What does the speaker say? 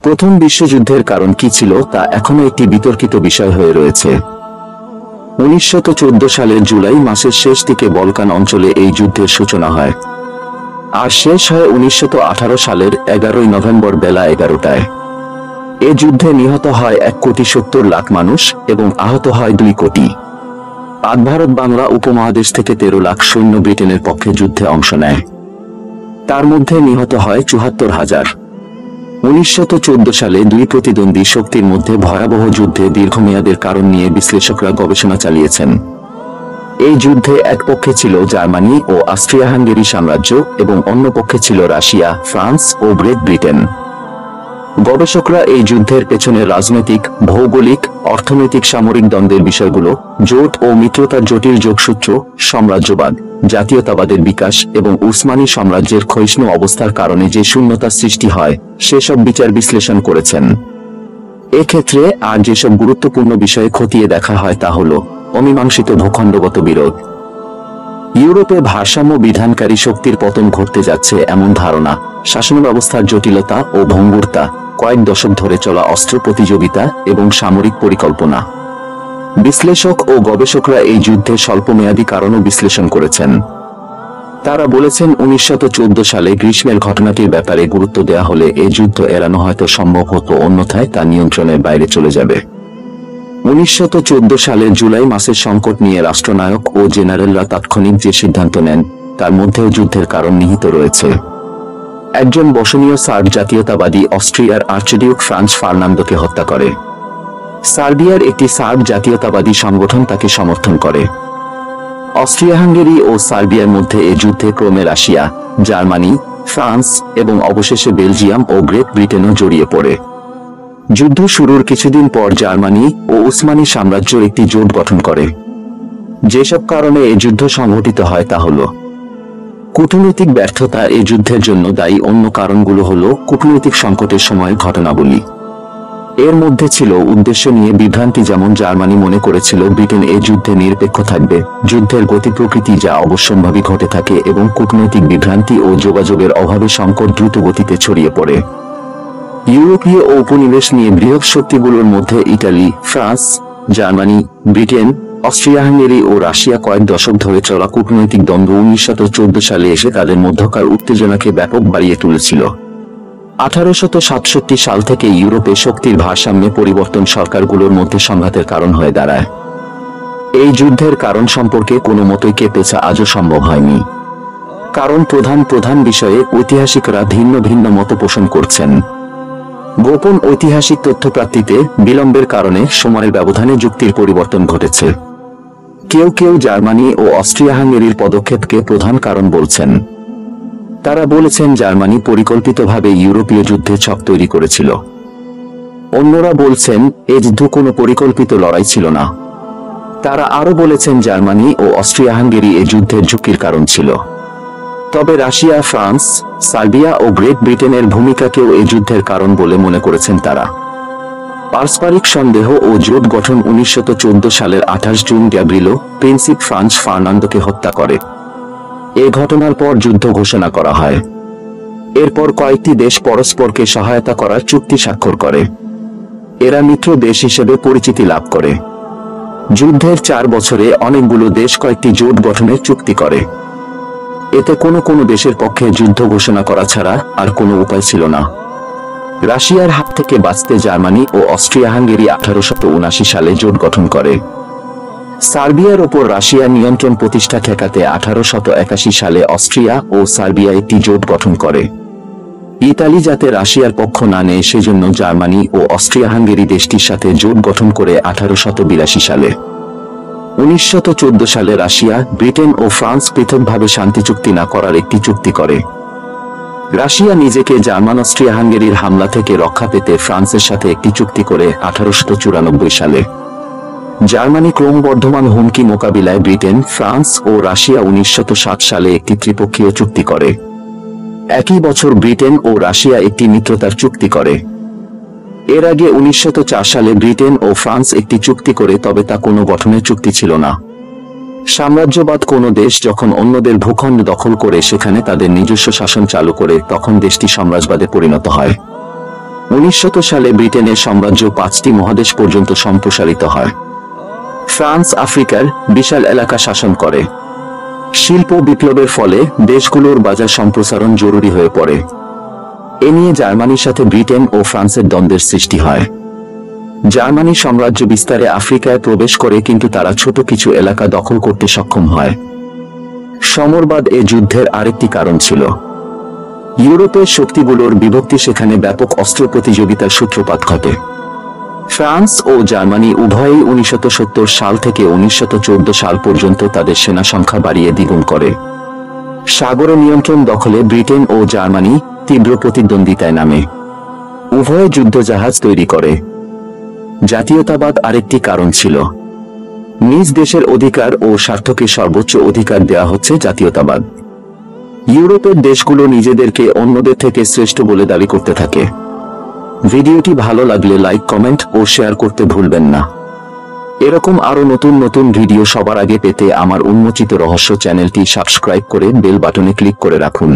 প্রথম বিশ্বযুদ্ধের কারণ কি ছিল তা এখনো একটি বিতর্কিত বিষয় হয়ে রয়েছে। 1914 সালের জুলাই মাসের শেষ দিকে বলকান অঞ্চলে এই যুদ্ধের সূচনা হয়, আর শেষ হয় 1918 সালের 11 নভেম্বর বেলা 11টায়। এ যুদ্ধে নিহত হয় 1,70,00,000 মানুষ এবং আহত হয় 2 কোটি। ভারত বাংলা উপমহাদেশ থেকে 13 লাখ সৈন্য ব্রিটেনের পক্ষে যুদ্ধে অংশ নেয়। তার মধ্যে নিহত হয় 74,000। 1914 সালে দুই প্রতিদ্বন্দ্বী শক্তির মধ্যে ভয়াবহ যুদ্ধে দীর্ঘমেয়াদের কারণ নিয়ে বিশ্লেষকরা গবেষণা চালিয়েছেন। এই যুদ্ধে এক পক্ষে ছিল জার্মানি ও অস্ট্রিয়া-হাঙ্গেরি সাম্রাজ্য এবং অন্য পক্ষে ছিল রাশিয়া, ফ্রান্স ও গ্রেট ব্রিটেন। গবেষকরা এই যুদ্ধের পেছনে রাজনৈতিক, ভৌগোলিক, অর্থনৈতিক, সামরিক দ্বন্দ্বের বিষয়গুলো, জোট ও মিত্রতার জটিল যোগসূত্র, সাম্রাজ্যবাদ, জাতীয়তাবাদের বিকাশ এবং উসমানী সাম্রাজ্যের ক্ষয়িষ্ণু অবস্থার কারণে যে শূন্যতার সৃষ্টি হয় সেসব বিচার বিশ্লেষণ করেছেন। এক্ষেত্রে আর যেসব গুরুত্বপূর্ণ বিষয়ে খতিয়ে দেখা হয় তা হল অমীমাংসিত ভূখণ্ডগত বিরোধ, ইউরোপে ভারসাম্য বিধানকারী শক্তির পতন ঘটতে যাচ্ছে এমন ধারণা, শাসন ব্যবস্থার জটিলতা ও ভঙ্গুরতা, কয়েক দশক ধরে চলা অস্ত্র প্রতিযোগিতা এবং সামরিক পরিকল্পনা। বিশ্লেষক ও গবেষকরা এই যুদ্ধের স্বল্পমেয়াদী কারণও বিশ্লেষণ করেছেন। তারা বলেছেন 1914 সালে গ্রীষ্মের ঘটনাটির ব্যাপারে গুরুত্ব দেয়া হলে এ যুদ্ধ এড়ানো হয়তো সম্ভব হতো, অন্যথায় তা নিয়ন্ত্রণের বাইরে চলে যাবে। 1914 সালের জুলাই মাসের সংকট নিয়ে রাষ্ট্রনায়ক ও জেনারেলরা তাৎক্ষণিক যে সিদ্ধান্ত নেন তার মধ্যেও যুদ্ধের কারণ নিহিত রয়েছে। একজন বসনীয় সার্ব জাতীয়তাবাদী অস্ট্রিয়ার আর্চডিউক ফ্রান্স ফার্নান্দোকে হত্যা করে। সার্বিয়ার একটি সার্ব জাতীয়তাবাদী সংগঠন তাকে সমর্থন করে। অস্ট্রিয়া-হাঙ্গেরি ও সার্বিয়ার মধ্যে এ যুদ্ধে ক্রমে রাশিয়া, জার্মানি, ফ্রান্স এবং অবশেষে বেলজিয়াম ও গ্রেট ব্রিটেনও জড়িয়ে পড়ে। যুদ্ধ শুরুর কিছুদিন পর জার্মানি ও উসমানী সাম্রাজ্য একটি জোট গঠন করে। যেসব কারণে এ যুদ্ধ সংঘটিত হয় তা হল কূটনৈতিক ব্যর্থতা। এই যুদ্ধের জন্য দায়ী অন্য কারণগুলো হল কূটনৈতিক সংকটের সময়ের ঘটনাবলী। এর মধ্যে ছিল উদ্দেশ্য নিয়ে বিভ্রান্তি, যেমন জার্মানি মনে করেছিল ব্রিটেন এই যুদ্ধে নিরপেক্ষ থাকবে, যুদ্ধের গতি প্রকৃতি যা অবশ্যম্ভাবী ঘটে থাকে, এবং কূটনৈতিক বিভ্রান্তি ও যোগাযোগের অভাবে সংকট দ্রুত গতিতে ছড়িয়ে পড়ে। ইউরোপীয় ঔপনিবেশ নিয়ে বৃহৎ শক্তিগুলোর মধ্যে Italy, France, Germany, Britain, Austria Hungary ও রাশিয়া কয়েক দশক ধরে চলা কূটনৈতিক দ্বন্দ্ব 1914 সালে এসে তাদের মধ্যকার উত্তেজনাকে ব্যাপক বাড়িয়ে তুলেছিল। 1867 সাল থেকে ইউরোপে শক্তির ভারসাম্যে পরিবর্তন সরকারগুলোর মধ্যে সংঘাতের কারণ হয়ে দাঁড়ায়। এই যুদ্ধের কারণ সম্পর্কে কোনো মতই পেঁচা আজও সম্ভব হয়নি, কারণ প্রধান বিষয়ে ঐতিহাসিকরা ভিন্ন ভিন্ন মত পোষণ করছেন। গোপন ঐতিহাসিক তথ্য প্রাপ্তিতে বিলম্বের কারণে সময়ের ব্যবধানে যুক্তির পরিবর্তন ঘটেছে। কেউ কেউ জার্মানি ও অস্ট্রিয়া-হাঙ্গেরির পদক্ষেপকে প্রধান কারণ বলছেন। তারা বলেছেন জার্মানি পরিকল্পিতভাবে ইউরোপীয় যুদ্ধে ছক তৈরি করেছিল। অন্যরা বলছেন এ যুদ্ধ কোনো পরিকল্পিত লড়াই ছিল না। তারা আরও বলেছেন জার্মানি ও অস্ট্রিয়া-হাঙ্গেরি এ যুদ্ধের ঝুঁকির কারণ ছিল। তবে রাশিয়া, ফ্রান্স, সার্বিয়া ও গ্রেট ব্রিটেনের ভূমিকাকেও এই যুদ্ধের কারণ বলে মনে করেছেন তারা। পারস্পরিক সন্দেহ ও জোট গঠন 1914 সালের 28 জুন গ্যাব্রিলো প্রিন্সিপ ফ্রান্স ফার্নান্দোকে হত্যা করে। এ ঘটনার পর যুদ্ধ ঘোষণা করা হয়। এরপর কয়েকটি দেশ পরস্পরকে সহায়তা করার চুক্তি স্বাক্ষর করে। এরা মিত্র দেশ হিসেবে পরিচিতি লাভ করে। যুদ্ধের 4 বছরে অনেকগুলো দেশ কয়েকটি জোট গঠনের চুক্তি করে। এতে কোনো দেশের পক্ষে যুদ্ধ ঘোষণা করা ছাড়া আর কোনো উপায় ছিল না। রাশিয়ার হাত থেকে বাঁচতে জার্মানি ও অস্ট্রিয়া-হাঙ্গেরি 1879 সালে জোট গঠন করে। সার্বিয়ার ওপর রাশিয়ার নিয়ন্ত্রণ প্রতিষ্ঠা ঠেকাতে 1881 সালে অস্ট্রিয়া ও সার্বিয়া একটি জোট গঠন করে। ইতালি যাতে রাশিয়ার পক্ষ না নেয় সেজন্য জার্মানি ও অস্ট্রিয়া-হাঙ্গেরি দেশটির সাথে জোট গঠন করে 1882 সালে। 1914 সালে রাশিয়া, ব্রিটেন ও ফ্রান্স পৃথকভাবে শান্তি চুক্তি না করার একটি চুক্তি করে। রাশিয়া নিজেকে জার্মান অস্ট্রিয়া-হাঙ্গেরির হামলা থেকে রক্ষা পেতে ফ্রান্সের সাথে একটি চুক্তি করে 1894 সালে। জার্মানি ক্রমবর্ধমান হুমকি মোকাবিলায় ব্রিটেন, ফ্রান্স ও রাশিয়া 1960 সালে একটি ত্রিপক্ষীয় চুক্তি করে। একই বছর ব্রিটেন ও রাশিয়া একটি মিত্রতার চুক্তি করে। এর আগে 1904 সালে ব্রিটেন ও ফ্রান্স একটি চুক্তি করে, তবে তা কোনো গঠনের চুক্তি ছিল না। সাম্রাজ্যবাদ কোনো দেশ যখন অন্যদের ভূখণ্ড দখল করে সেখানে তাদের নিজস্ব শাসন চালু করে তখন দেশটি সাম্রাজ্যবাদে পরিণত হয়। 1900 সালে ব্রিটেনের সাম্রাজ্য 5টি মহাদেশ পর্যন্ত সম্প্রসারিত হয়। ফ্রান্স আফ্রিকার বিশাল এলাকা শাসন করে। শিল্প বিপ্লবের ফলে দেশগুলোর বাজার সম্প্রসারণ জরুরি হয়ে পড়ে। এ নিয়ে জার্মানির সাথে ব্রিটেন ও ফ্রান্সের দ্বন্দ্বের সৃষ্টি হয়। জার্মানি সাম্রাজ্য বিস্তারে আফ্রিকায় প্রবেশ করে, কিন্তু তারা ছোট কিছু এলাকা দখল করতে সক্ষম হয়। সমরবাদ এ যুদ্ধের আরেকটি কারণ ছিল। ইউরোপের শক্তিগুলোর বিভক্তি, সেখানে ব্যাপক অস্ত্র প্রতিযোগিতার সূত্রপাত ঘটে। ফ্রান্স ও জার্মানি উভয়েই 1970 সাল থেকে 1914 সাল পর্যন্ত তাদের সেনা সংখ্যা বাড়িয়ে দ্বিগুণ করে। সাগরে নিয়ন্ত্রণ দখলে ব্রিটেন ও জার্মানি তীব্র প্রতিদ্বন্দ্বিতায় নামে। উভয়ে যুদ্ধজাহাজ তৈরি করে। জাতীয়তাবাদ আরেকটি কারণ ছিল। নিজ দেশের অধিকার ও স্বার্থকে সর্বোচ্চ অধিকার দেয়া হচ্ছে জাতীয়তাবাদ। ইউরোপের দেশগুলো নিজেদেরকে অন্যদের থেকে শ্রেষ্ঠ বলে দাবি করতে থাকে। ভিডিওটি ভালো লাগলে লাইক, কমেন্ট ও শেয়ার করতে ভুলবেন না। এরকম আরো নতুন নতুন ভিডিও সবার আগে পেতে আমার উন্মোচিত রহস্য চ্যানেলটি সাবস্ক্রাইব করে বেল বাটনে ক্লিক করে রাখুন।